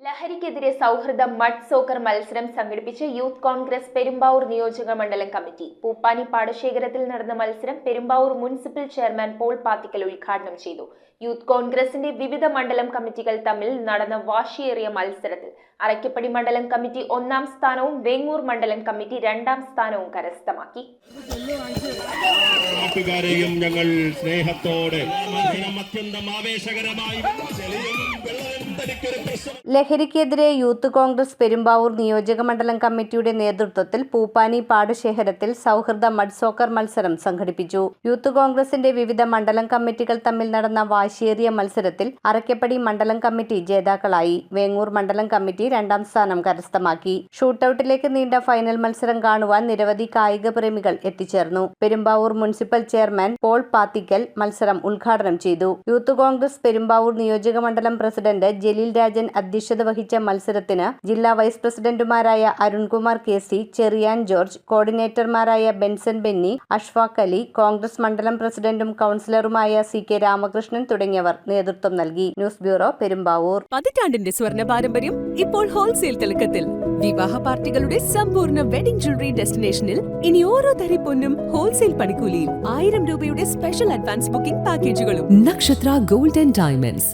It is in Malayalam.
ലഹരിക്കെതിരെ സൗഹൃദ മഡ് സോക്കർ മത്സരം സംഘടിപ്പിച്ച് യൂത്ത് കോൺഗ്രസ് പെരുമ്പാവൂർ നിയോജക മണ്ഡലം കമ്മിറ്റി. പൂപ്പാനി പാടശേഖരത്തിൽ നടന്ന മത്സരം Perumbavoor municipal chairman Paul Pathikkal ഉദ്ഘാടനം ചെയ്തു. യൂത്ത് കോൺഗ്രസിന്റെ വിവിധ മണ്ഡലം കമ്മിറ്റികൾ തമ്മിൽ നടന്ന വാശിയേറിയ മത്സരത്തിൽ അറയ്ക്കപ്പടി മണ്ഡലം കമ്മിറ്റി 1ാം സ്ഥാനവും വേങ്ങൂർ മണ്ഡലം കമ്മിറ്റി 2ാം സ്ഥാനവും കരസ്ഥമാക്കി. ഞങ്ങൾ സ്നേഹത്തോടെ ആവേശകരമായി ലഹരിക്കെതിരെ യൂത്ത് കോൺഗ്രസ് പെരുമ്പാവൂർ നിയോജക മണ്ഡലം കമ്മിറ്റിയുടെ നേതൃത്വത്തിൽ പൂപ്പാനി പാടശേഖരത്തിൽ സൗഹൃദ മഡ് സോക്കർ മത്സരം സംഘടിപ്പിച്ചു. യൂത്ത് കോൺഗ്രസിന്റെ വിവിധ മണ്ഡലം കമ്മിറ്റികൾ തമ്മിൽ നടന്ന വാശിയേറിയ മത്സരത്തിൽ അറയ്ക്കപ്പടി മണ്ഡലം കമ്മിറ്റി ജേതാക്കളായി. വേങ്ങൂർ മണ്ഡലം കമ്മിറ്റി 2ാം സ്ഥാനം കരസ്ഥമാക്കി. ഷൂട്ടൌട്ടിലേക്ക് നീണ്ട ഫൈനൽ മത്സരം കാണുവാൻ നിരവധി കായിക പ്രേമികൾ എത്തിച്ചേർന്നു. Perumbavoor municipal chairman Paul Pathikkal മത്സരം ഉദ്ഘാടനം ചെയ്തു. യൂത്ത് കോൺഗ്രസ് പെരുമ്പാവൂർ നിയോജക മണ്ഡലം പ്രസിഡന്റ് ജലീൽ രാജൻ അധ്യക്ഷത വഹിച്ച മത്സരത്തിന് ജില്ലാ വൈസ് പ്രസിഡന്റുമാരായ അരുൺകുമാർ KC, ചെറിയാൻ ജോർജ്, കോർഡിനേറ്റർമാരായ ബെൻസൺ ബെന്നി, അഷ്ഫാഖ് അലി, കോൺഗ്രസ് മണ്ഡലം പ്രസിഡന്റും കൌൺസിലറുമായ CK രാമകൃഷ്ണൻ തുടങ്ങിയവർ നേതൃത്വം നൽകി. News bureau, Perumbavoor. പതിറ്റാണ്ടിന്റെ സ്വർണ്ണ പാരമ്പര്യം ഇപ്പോൾ ഹോൾസെയിൽ തിളക്കത്തിൽ. വിവാഹ പാർട്ടികളുടെ സമ്പൂർണ്ണ വെഡിംഗ് ജ്വല്ലറി ഡെസ്റ്റിനേഷനിൽ ഇനി ഓരോ തരി പൊന്നും ഹോൾസെയിൽ പണിക്കൂലിയിൽ 1000 രൂപയുടെ സ്പെഷ്യൽ അഡ്വാൻസ് ബുക്കിംഗ് പാക്കേജുകളും. നക്ഷത്ര ഗോൾഡ് ആൻഡ് ഡയമണ്ട്സ്,